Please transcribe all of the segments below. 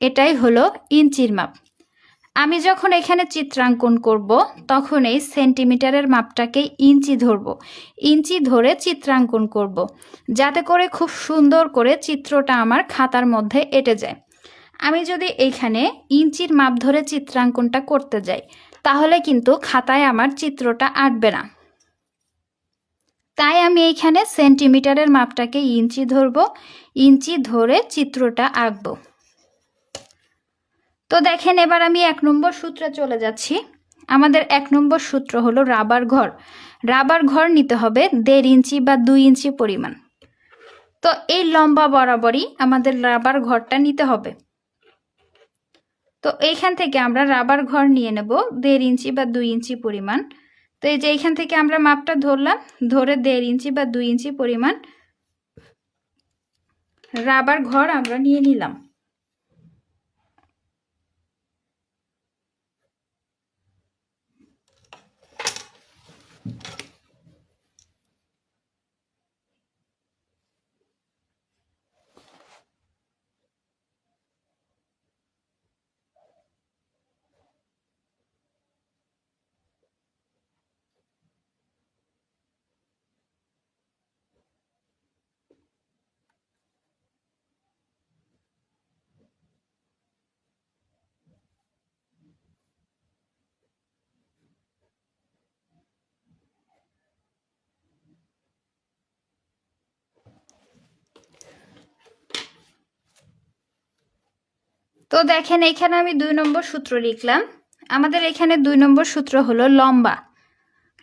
এটাই হলো ইঞ্চির মাপ। আমি যখন এখানে চিত্রাঙ্কন করব তখন এই সেন্টিমিটারের মাপটাকে ইঞ্চি ধরব, ইঞ্চি ধরে চিত্রাঙ্কন করব, যাতে করে খুব সুন্দর করে চিত্রটা আমার খাতার মধ্যে এঁটে যায়। আমি যদি এইখানে ইঞ্চির মাপ ধরে চিত্রাঙ্কনটা করতে যাই তাহলে কিন্তু খাতায় আমার চিত্রটা আঁটবে না। তাই আমি এইখানে সেন্টিমিটারের মাপটাকে ইঞ্চি ধরব, ইঞ্চি ধরে চিত্রটা আঁকবো। তো দেখেন এবার আমি 1 নম্বর সূত্রে চলে যাচ্ছি। আমাদের 1 নম্বর সূত্র হলো রাবার ঘর। রাবার ঘর নিতে হবে 1.5 ইঞ্চি বা 2 ইঞ্চি পরিমাণ। তো এই লম্বা বরাবরই আমাদের রাবার ঘরটা নিতে হবে। তো এইখান থেকে আমরা রাবার ঘর নিয়ে নেব 1.5 ইঞ্চি বা 2 ইঞ্চি পরিমাণ। তো এই যে এইখান থেকে আমরা মাপটা ধরলাম, ধরে 1.5 ইঞ্চি বা 2 ইঞ্চি পরিমাণ রাবার ঘর আমরা নিয়ে নিলাম। তো দেখেন এখানে আমি 2 নম্বর সূত্র লিখলাম। আমাদের এখানে 2 নম্বর সূত্র হলো লম্বা।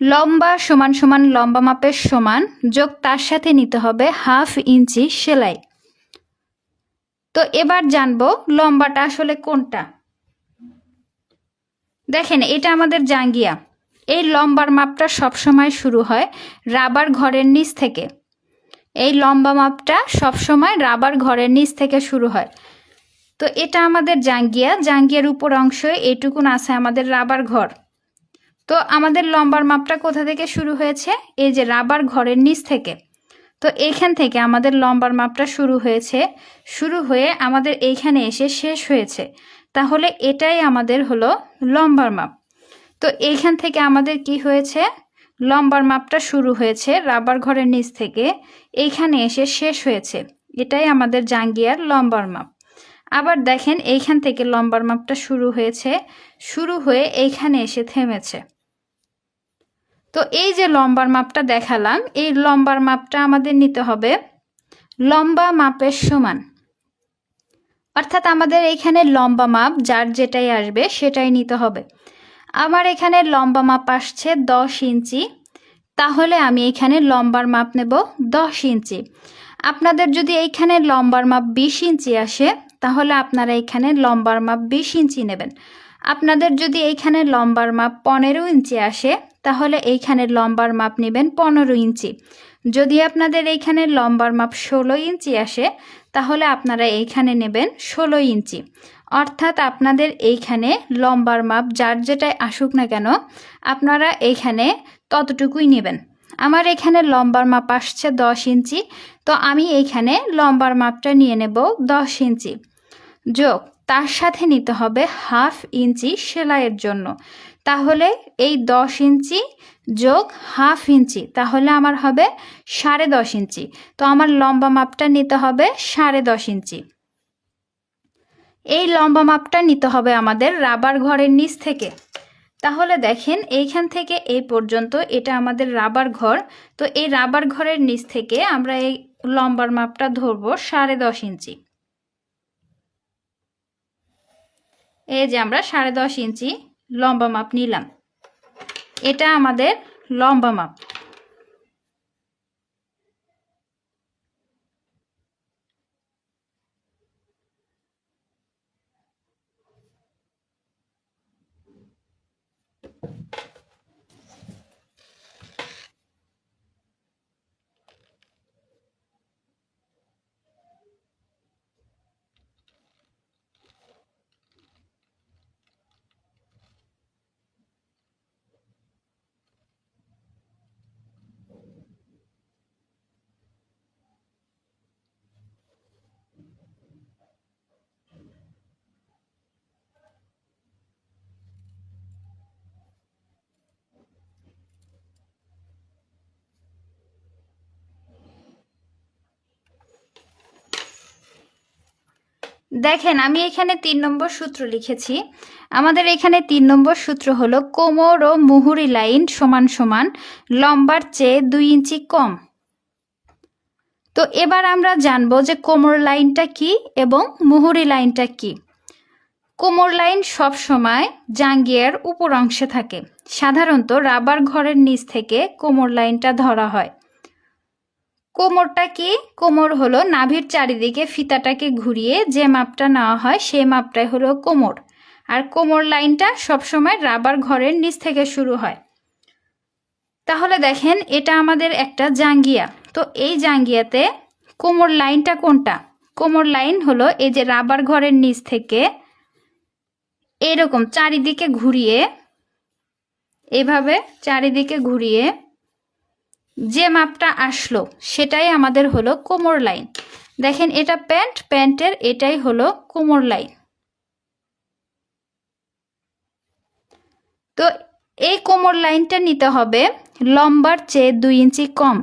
লম্বা সমান সমান লম্বা মাপের সমান যোগ তার সাথে নিতে হবে 1/2 ইঞ্চি সেলাই। তো এবার জানবো লম্বাটা আসলে কোনটা। দেখেন এটা আমাদের জাঙ্গিয়া। এই লম্বার মাপটা সবসময় শুরু হয় রাবার ঘরের নিচ থেকে। এই লম্বা মাপটা সবসময় রাবার ঘরের নিচ থেকে শুরু হয়। তো এটা আমাদের জাঙ্গিয়া, জাঙ্গিয়ার উপর অংশে এইটুকুন আছে আমাদের রাবার ঘর। তো আমাদের লম্বার মাপটা কোথা থেকে শুরু হয়েছে? এই যে রাবার ঘরের নিচ থেকে। তো এইখান থেকে আমাদের লম্বার মাপটা শুরু হয়েছে, শুরু হয়ে আমাদের এইখানে এসে শেষ হয়েছে। তাহলে এটাই আমাদের হলো লম্বার মাপ। তো এইখান থেকে আমাদের কি হয়েছে? লম্বার মাপটা শুরু হয়েছে রাবার ঘরের নিচ থেকে, এইখানে এসে শেষ হয়েছে। এটাই আমাদের জাঙ্গিয়ার লম্বার মাপ। আবার দেখেন এইখান থেকে লম্বার মাপটা শুরু হয়েছে, শুরু হয়ে এইখানে এসে থেমেছে। তো এই যে লম্বার মাপটা দেখালাম, এই লম্বার মাপটা আমাদের নিতে হবে লম্বা মাপের সমান। অর্থাৎ আমাদের এইখানে লম্বা মাপ যার যেটাই আসবে সেটাই নিতে হবে। আমার এখানে লম্বা মাপ আসছে 10 ইঞ্চি, তাহলে আমি এখানে লম্বার মাপ নেব 10 ইঞ্চি। আপনাদের যদি এইখানে লম্বার মাপ 20 ইঞ্চি আসে তাহলে আপনারা এখানে লম্বার মাপ 20 ইঞ্চি নেবেন। আপনাদের যদি এইখানে লম্বার মাপ 15 ইঞ্চি আসে তাহলে এইখানে লম্বার মাপ নেবেন 15 ইঞ্চি। যদি আপনাদের এইখানে লম্বার মাপ 16 ইঞ্চি আসে তাহলে আপনারা এইখানে নেবেন 16 ইঞ্চি। অর্থাৎ আপনাদের এইখানে লম্বার মাপ যার যেটাই আসুক না কেন আপনারা এইখানে ততটুকুই নেবেন। আমার এখানে লম্বার মাপ আসছে 10 ইঞ্চি, তো আমি এইখানে লম্বার মাপটা নিয়ে নেব 10 ইঞ্চি। যোগ তার সাথে নিতে হবে 1/2 ইঞ্চি সেলাইয়ের জন্য। তাহলে এই 10 ইঞ্চি যোগ 1/2 ইঞ্চি তাহলে আমার হবে 10.5 ইঞ্চি। তো আমার লম্বা মাপটা নিতে হবে 10.5 ইঞ্চি। এই লম্বা মাপটা নিতে হবে আমাদের রাবার ঘরের নিচ থেকে। তাহলে দেখেন এইখান থেকে এই পর্যন্ত এটা আমাদের রাবার ঘর। তো এই রাবার ঘরের নিচ থেকে আমরা এই লম্বার মাপটা ধরবো 10.5 ইঞ্চি। এই যে আমরা 10.5 ইঞ্চি লম্বা মাপ নিলাম, এটা আমাদের লম্বা মাপ। দেখেন আমি এখানে 3 নম্বর সূত্র লিখেছি। আমাদের এখানে 3 নম্বর সূত্র হলো কোমর ও মুহুরি লাইন সমান সমান লম্বার চেয়ে 2 ইঞ্চি কম। তো এবার আমরা জানবো যে কোমর লাইনটা কি এবং মুহুরি লাইনটা কি। কোমর লাইন সব সময় জাঙ্গিয়ার উপর অংশে থাকে। সাধারণত রাবার ঘরের নিচ থেকে কোমর লাইনটা ধরা হয়। কোমরটা কি? কোমর হলো নাভির চারিদিকে ফিতাটাকে ঘুরিয়ে যে মাপটা নেওয়া হয় সেই মাপটাই হলো কোমর। আর কোমর লাইনটা সবসময় রাবার ঘরের নিচ থেকে শুরু হয়। তাহলে দেখেন এটা আমাদের একটা জাঙ্গিয়া। তো এই জাঙ্গিয়াতে কোমর লাইনটা কোনটা? কোমর লাইন হলো এই যে রাবার ঘরের নিচ থেকে এরকম চারিদিকে ঘুরিয়ে, এভাবে চারিদিকে ঘুরিয়ে যে মাপটা আসলো সেটাই আমাদের হলো কোমর লাইন। দেখেন এটা প্যান্ট, প্যান্টের এটাই হলো কোমর লাইন। তো এই কোমর লাইনটা নিতে হবে লম্বার চেয়ে 2 ইঞ্চি কম।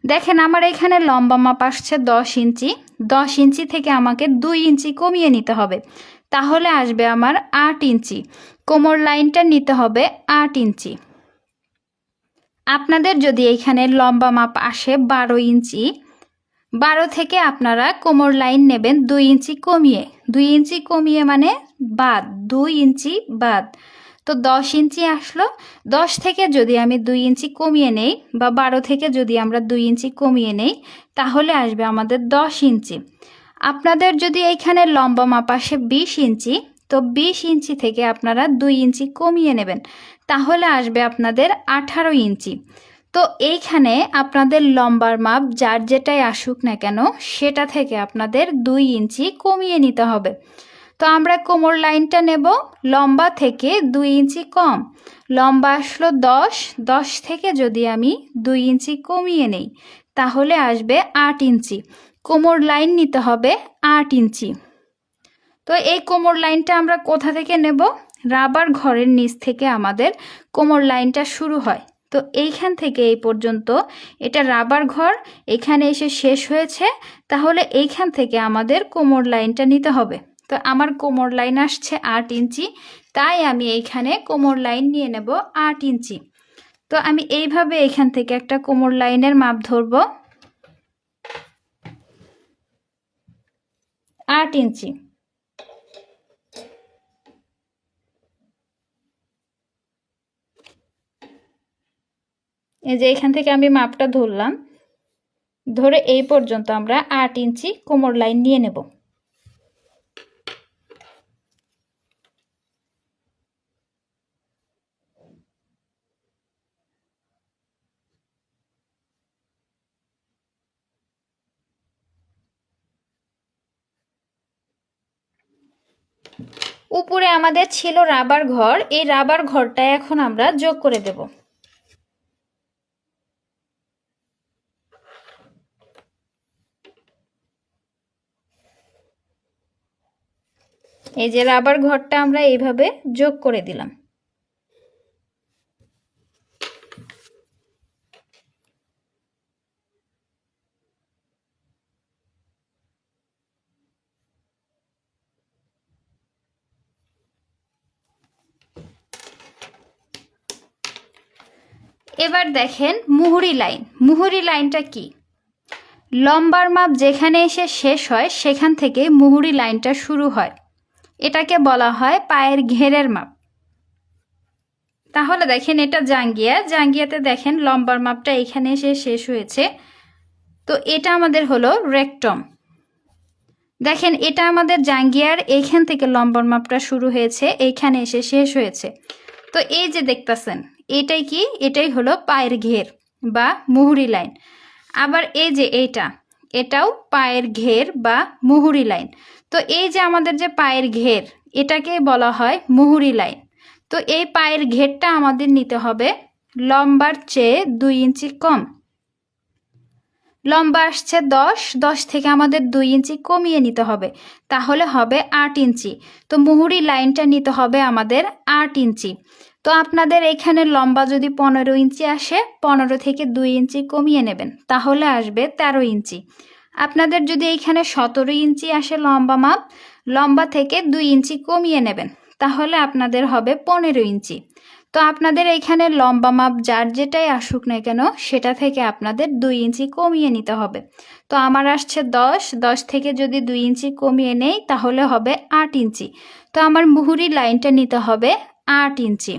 দেখেন আমার এখানে লম্বা মাপ আসছে 10 ইঞ্চি। 10 ইঞ্চি থেকে আমাকে 2 ইঞ্চি কমিয়ে নিতে হবে, তাহলে আসবে আমার 8 ইঞ্চি। কোমর লাইনটা নিতে হবে 8 ইঞ্চি। আপনাদের যদি এখানে লম্বা মাপ আসে 12 ইঞ্চি, 12 থেকে আপনারা কোমর লাইন নেবেন 2 ইঞ্চি কমিয়ে। 2 ইঞ্চি কমিয়ে মানে বাদ, 2 ইঞ্চি বাদ। তো 10 ইঞ্চি আসলো। 10 থেকে যদি আমি 2 ইঞ্চি কমিয়ে নেই বা 12 থেকে যদি আমরা 2 ইঞ্চি কমিয়ে নেই তাহলে আসবে আমাদের 10 ইঞ্চি। আপনাদের যদি এইখানে লম্বা মাপ আসে 20 ইঞ্চি, তো 20 ইঞ্চি থেকে আপনারা 2 ইঞ্চি কমিয়ে নেবেন, তাহলে আসবে আপনাদের 18 ইঞ্চি। তো এইখানে আপনাদের লম্বার মাপ যার যেটাই আসুক না কেন সেটা থেকে আপনাদের 2 ইঞ্চি কমিয়ে নিতে হবে। তো আমরা কোমর লাইনটা নেব লম্বা থেকে 2 ইঞ্চি কম। লম্বা আসলো 10, 10 থেকে যদি আমি 2 ইঞ্চি কমিয়ে নেই তাহলে আসবে 8 ইঞ্চি। কোমর লাইন নিতে হবে 8 ইঞ্চি। তো এই কোমর লাইনটা আমরা কোথা থেকে নেব? রাবার ঘরের নিচ থেকে আমাদের কোমর লাইনটা শুরু হয়। তো এইখান থেকে এই পর্যন্ত এটা রাবার ঘর, এখানে এসে শেষ হয়েছে, তাহলে এইখান থেকে আমাদের কোমর লাইনটা নিতে হবে। তো আমার কোমর লাইন আসছে 8 ইঞ্চি, তাই আমি এইখানে কোমর লাইন নিয়ে নেব 8 ইঞ্চি। তো আমি এইভাবে এখান থেকে একটা কোমর লাইনের মাপ ধরব 8 ইঞ্চি। এই যে এখান থেকে আমি মাপটা ধরলাম, ধরে এই পর্যন্ত আমরা 8 ইঞ্চি কোমর লাইন নিয়ে নেব। উপরে আমাদের ছিল রাবার ঘর, এই রাবার ঘরটা এখন আমরা যোগ করে দেব। এই যে রাবার ঘরটা আমরা এইভাবে যোগ করে দিলাম। এবার দেখেন মুহুরি লাইন। মুহুরি লাইনটা কি? লম্বার মাপ যেখানে এসে শেষ হয় সেখান থেকে মুহুরি লাইনটা শুরু হয়। এটাকে বলা হয় পায়ের ঘেরের মাপ। তাহলে দেখেন এটা জাঙ্গিয়া, জাঙ্গিয়াতে দেখেন লম্বার মাপটা এখানে এসে শেষ হয়েছে। তো এটা আমাদের হলো রেকটম। দেখেন এটা আমাদের জাঙ্গিয়ার এইখান থেকে লম্বার মাপটা শুরু হয়েছে, এইখানে এসে শেষ হয়েছে। তো এই যে দেখতেছেন এটাই কি? এটাই হলো পায়ের ঘের বা মুহুরি লাইন। আবার এই যে এইটা, এটাও পায়ের ঘের বা মুহুরি লাইন। তো এই যে আমাদের যে পায়ের ঘের, এটাকেই বলা হয় মুহুরি লাইন। তো এই পায়ের ঘেরটা আমাদের নিতে হবে লম্বার চেয়ে 2 ইঞ্চি কম। লম্বা আসছে 10, 10 থেকে আমাদের 2 ইঞ্চি কমিয়ে নিতে হবে, তাহলে হবে 8 ইঞ্চি। তো মুহুরি লাইনটা নিতে হবে আমাদের 8 ইঞ্চি। তো আপনাদের এখানে লম্বা যদি 15 ইঞ্চি আসে, 15 থেকে 2 ইঞ্চি কমিয়ে নেবেন, তাহলে আসবে 13 ইঞ্চি। আপনাদের যদি এইখানে 17 ইঞ্চি আসে লম্বা মাপ, লম্বা থেকে 2 ইঞ্চি কমিয়ে নেবেন, তাহলে আপনাদের হবে 15 ইঞ্চি। তো আপনাদের এখানে লম্বা মাপ যার যেটাই আসুক না কেন সেটা থেকে আপনাদের 2 ইঞ্চি কমিয়ে নিতে হবে। তো আমার আসছে 10 থেকে যদি 2 ইঞ্চি কমিয়ে নেই তাহলে হবে 8 ইঞ্চি। তো আমার মুহুরি লাইনটা নিতে হবে 8 ইঞ্চি।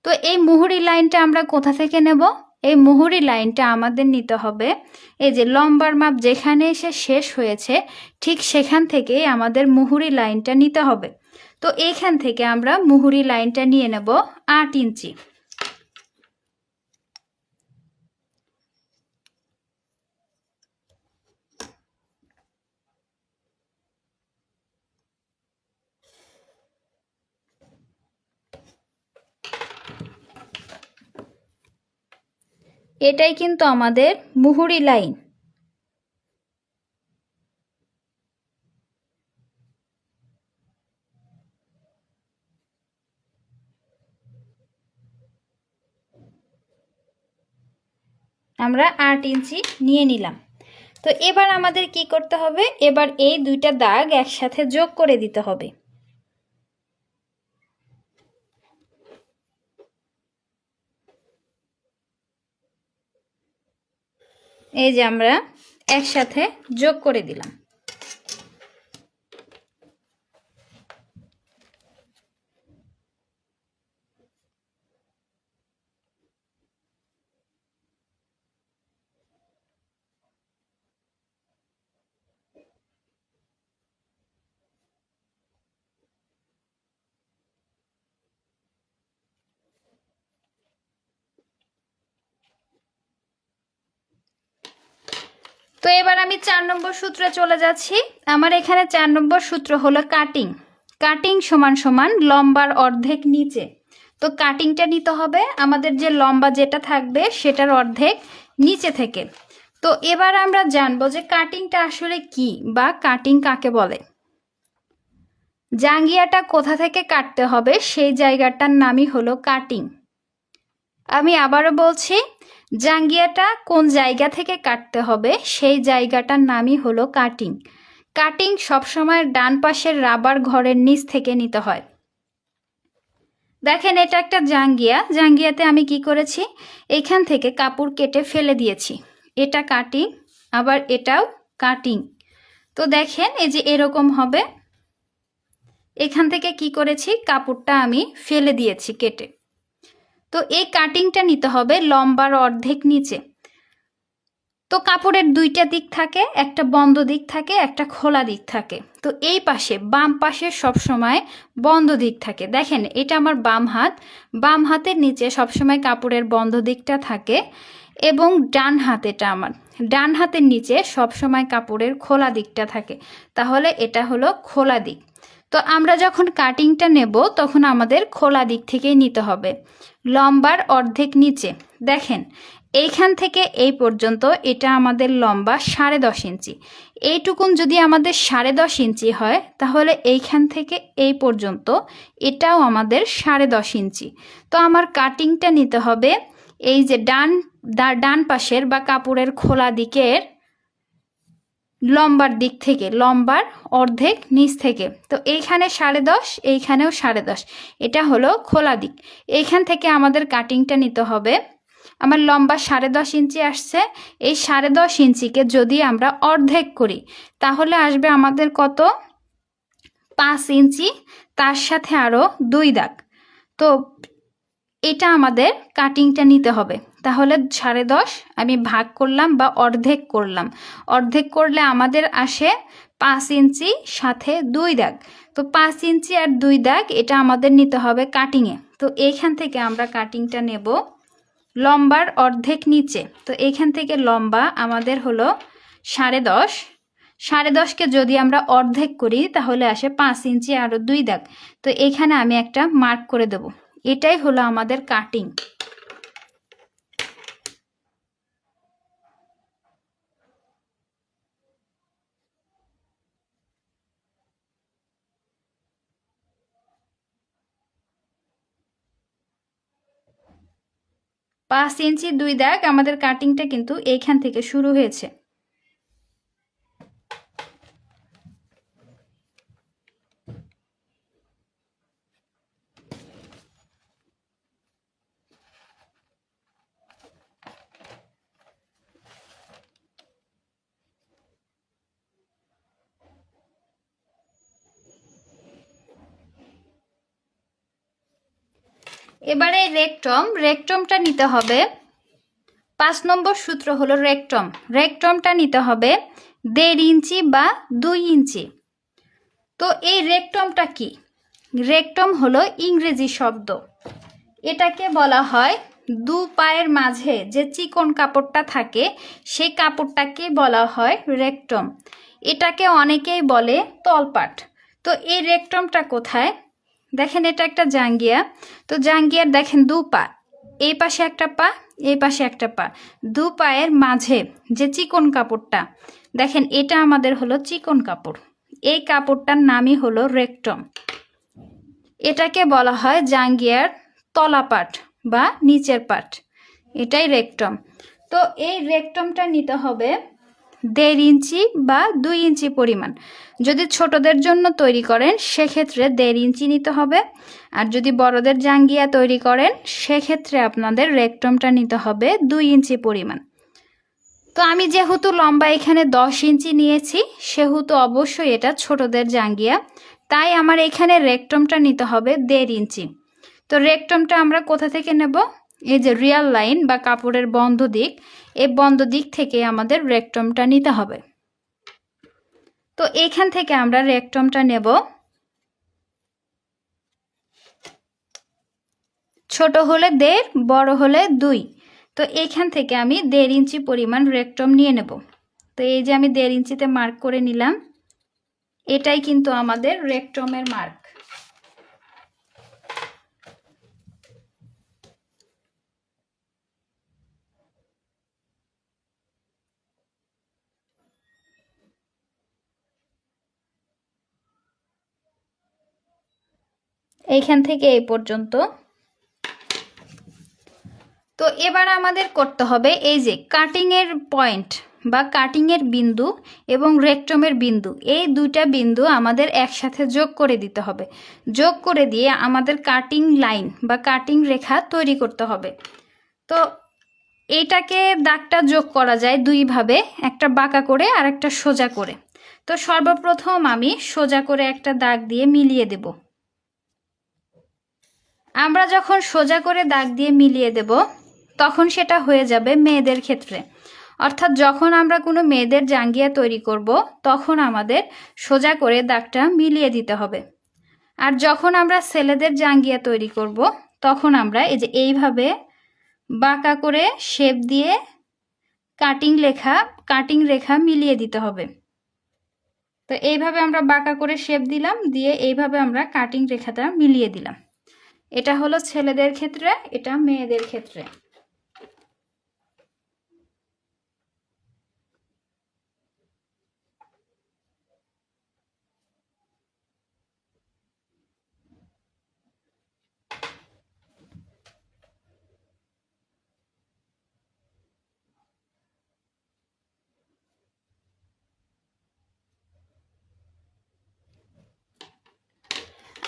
তো এই মুহুরি লাইনটা আমরা কোথা থেকে নেব? এই মুহুরি লাইনটা আমাদের নিতে হবে এই যে লম্বার মাপ যেখানে এসে শেষ হয়েছে ঠিক সেখান থেকেই আমাদের মুহুরি লাইনটা নিতে হবে। তো এইখান থেকে আমরা মুহুরি লাইনটা নিয়ে নেব 8 ইঞ্চি। এটাই কিন্তু আমাদের মুহুরি লাইন। আমরা 8 ইঞ্চি নিয়ে নিলাম। তো এবার আমাদের কি করতে হবে? এবার এই দুইটা দাগ একসাথে যোগ করে দিতে হবে। এই যে আমরা একসাথে যোগ করে দিলাম। তো এবার আমি 4 নম্বর সূত্রে চলে যাচ্ছি। আমার এখানে 4 নম্বর সূত্র হলো কাটিং। কাটিং সমান সমান লম্বার অর্ধেক নিচে। তো কাটিংটা নিতে হবে আমাদের যে লম্বা যেটা থাকবে সেটার অর্ধেক নিচে থেকে। তো এবার আমরা জানবো যে কাটিংটা আসলে কি বা কাটিং কাকে বলে। জাঙ্গিয়াটা কোথা থেকে কাটতে হবে সেই জায়গাটার নামই হলো কাটিং। আমি আবারও বলছি, জাঙ্গিয়াটা কোন জায়গা থেকে কাটতে হবে সেই জায়গাটার নামই হলো কাটিং। কাটিং সবসময় ডান পাশের রাবার ঘরের নিচ থেকে নিতে হয়। দেখেন এটা একটা জাঙ্গিয়া। জাঙ্গিয়াতে আমি কি করেছি, এখান থেকে কাপড় কেটে ফেলে দিয়েছি। এটা কাটিং, আবার এটাও কাটিং। তো দেখেন এই যে এরকম হবে। এখান থেকে কি করেছি, কাপড়টা আমি ফেলে দিয়েছি কেটে। তো এই কাটিংটা নিতে হবে লম্বার অর্ধেক নিচে। তো কাপড়ের দুইটা দিক থাকে, একটা বন্ধ দিক থাকে, একটা খোলা দিক থাকে। তো এই পাশে বাম পাশে সবসময় বন্ধ দিক থাকে। দেখেন এটা আমার বাম হাত, বাম হাতের নিচে সবসময় কাপড়ের বন্ধ দিকটা থাকে, এবং ডান হাত এটা আমার, ডান হাতের নিচে সবসময় কাপড়ের খোলা দিকটা থাকে। তাহলে এটা হলো খোলা দিক। তো আমরা যখন কাটিংটা নেব তখন আমাদের খোলা দিক থেকেই নিতে হবে। লম্বার অর্ধেক নিচে দেখেন এইখান থেকে এই পর্যন্ত এটা আমাদের লম্বা 10.5 ইঞ্চি। এইটুকুন যদি আমাদের 10.5 ইঞ্চি হয় তাহলে এইখান থেকে এই পর্যন্ত এটাও আমাদের 10.5 ইঞ্চি। তো আমার কাটিংটা নিতে হবে এই যে ডান পাশের বা কাপড়ের খোলা দিকের লম্বার দিক থেকে, লম্বার অর্ধেক নিচ থেকে। তো এইখানে 10.5, এইখানেও 10.5, এটা হলো খোলা দিক। এইখান থেকে আমাদের কাটিংটা নিতে হবে। আমার লম্বা 10.5 ইঞ্চি আসছে। এই 10.5 ইঞ্চিকে যদি আমরা অর্ধেক করি তাহলে আসবে আমাদের কত, 5 ইঞ্চি, তার সাথে আরও 2 দাগ। তো এটা আমাদের কাটিংটা নিতে হবে। তাহলে 10.5 আমি ভাগ করলাম বা অর্ধেক করলাম। অর্ধেক করলে আমাদের আসে 5 ইঞ্চি সাথে 2 দাগ। তো 5 ইঞ্চি আর 2 দাগ এটা আমাদের নিতে হবে কাটিংয়ে। তো এইখান থেকে আমরা কাটিংটা নেব লম্বার অর্ধেক নিচে। তো এইখান থেকে লম্বা আমাদের হলো 10.5। 10.5কে যদি আমরা অর্ধেক করি তাহলে আসে 5 ইঞ্চি আরও 2 দাগ। তো এখানে আমি একটা মার্ক করে দেব। এটাই হলো আমাদের কাটিং। পাঁচ ইঞ্চি 2 দাগ আমাদের কাটিংটা কিন্তু এইখান থেকে শুরু হয়েছে। এবারে রেকটমটা নিতে হবে, 5 নম্বর সূত্র হলো রেকটমটা নিতে হবে 1.5 ইঞ্চি বা 2 ইঞ্চি। তো এই রেকটমটা কি? রেকটম হলো ইংরেজি শব্দ, এটাকে বলা হয় দু পায়ের মাঝে যে চিকন কাপড়টা থাকে সেই কাপড়টাকে বলা হয় রেকটম। এটাকে অনেকেই বলে তলপাট। তো এই রেকটমটা কোথায়? দেখেন এটা একটা জাঙ্গিয়া, তো জাঙ্গিয়ার দেখেন 2 পা, এই পাশে একটা পা, এই পাশে একটা পা, 2 পায়ের মাঝে যে চিকন কাপড়টা দেখেন, এটা আমাদের হলো চিকন কাপড়। এই কাপড়টার নামই হলো রেকটম। এটাকে বলা হয় জাঙ্গিয়ার তলাপাট বা নিচের পাট, এটাই রেকটম। তো এই রেকটমটা নিতে হবে 1.5 ইঞ্চি বা 2 ইঞ্চি পরিমাণ। যদি ছোটদের জন্য তৈরি করেন সেক্ষেত্রে 1.5 ইঞ্চি নিতে হবে, আর যদি বড়দের জাঙ্গিয়া তৈরি করেন সেক্ষেত্রে আপনাদের রেকটমটা নিতে হবে 2 ইঞ্চি পরিমাণ। তো আমি যেহেতু লম্বা এখানে 10 ইঞ্চি নিয়েছি সেহেতু অবশ্যই এটা ছোটদের জাঙ্গিয়া, তাই আমার এখানে রেকটমটা নিতে হবে 1.5 ইঞ্চি। তো রেকটমটা আমরা কোথা থেকে নেব? এই যে রিয়াল লাইন বা কাপড়ের বন্ধ দিক, এই বন্ধ দিক থেকে আমাদের রেকটমটা নিতে হবে। তো এখান থেকে আমরা রেকটমটা নেব, ছোট হলে 1.5, বড় হলে 2। তো এখান থেকে আমি 1.5 ইঞ্চি পরিমাণ রেকটম নিয়ে নেব। তো এই যে আমি 1.5 ইঞ্চিতে মার্ক করে নিলাম, এটাই কিন্তু আমাদের রেকটমের মার্ক। এইখান থেকে এই পর্যন্ত। তো এবার আমাদের করতে হবে এই যে কাটিংয়ের পয়েন্ট বা কাটিংয়ের বিন্দু এবং রেকটমের বিন্দু, এই দুইটা বিন্দু আমাদের একসাথে যোগ করে দিতে হবে। যোগ করে দিয়ে আমাদের কাটিং লাইন বা কাটিং রেখা তৈরি করতে হবে। তো এইটাকে দাগটা যোগ করা যায় দুইভাবে, একটা বাঁকা করে আর একটা সোজা করে। তো সর্বপ্রথম আমি সোজা করে একটা দাগ দিয়ে মিলিয়ে দেব। আমরা যখন সোজা করে দাগ দিয়ে মিলিয়ে দেব তখন সেটা হয়ে যাবে মেয়েদের ক্ষেত্রে, অর্থাৎ যখন আমরা কোনো মেয়েদের জাঙ্গিয়া তৈরি করব তখন আমাদের সোজা করে দাগটা মিলিয়ে দিতে হবে। আর যখন আমরা ছেলেদের জাঙ্গিয়া তৈরি করব তখন আমরা এই যে এইভাবে বাঁকা করে শেপ দিয়ে কাটিং রেখা মিলিয়ে দিতে হবে। তো এইভাবে আমরা বাঁকা করে শেপ দিলাম, দিয়ে এইভাবে আমরা কাটিং রেখাটা মিলিয়ে দিলাম। এটা হলো ছেলেদের ক্ষেত্রে, এটা মেয়েদের ক্ষেত্রে।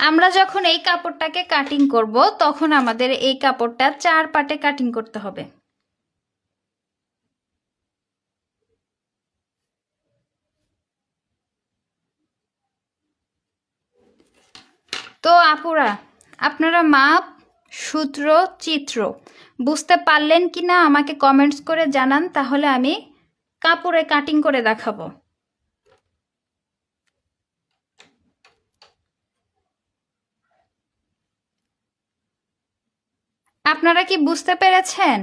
আমরা যখন এই কাপড়টাকে কাটিং করব তখন আমাদের এই কাপড়টা 4 পার্টে কাটিং করতে হবে। তো আপুরা, আপনারা মাপ, সূত্র, চিত্র বুঝতে পারলেন কি না আমাকে কমেন্টস করে জানান, তাহলে আমি কাপড়ে কাটিং করে দেখাবো। আপনারা কি বুঝতে পেরেছেন?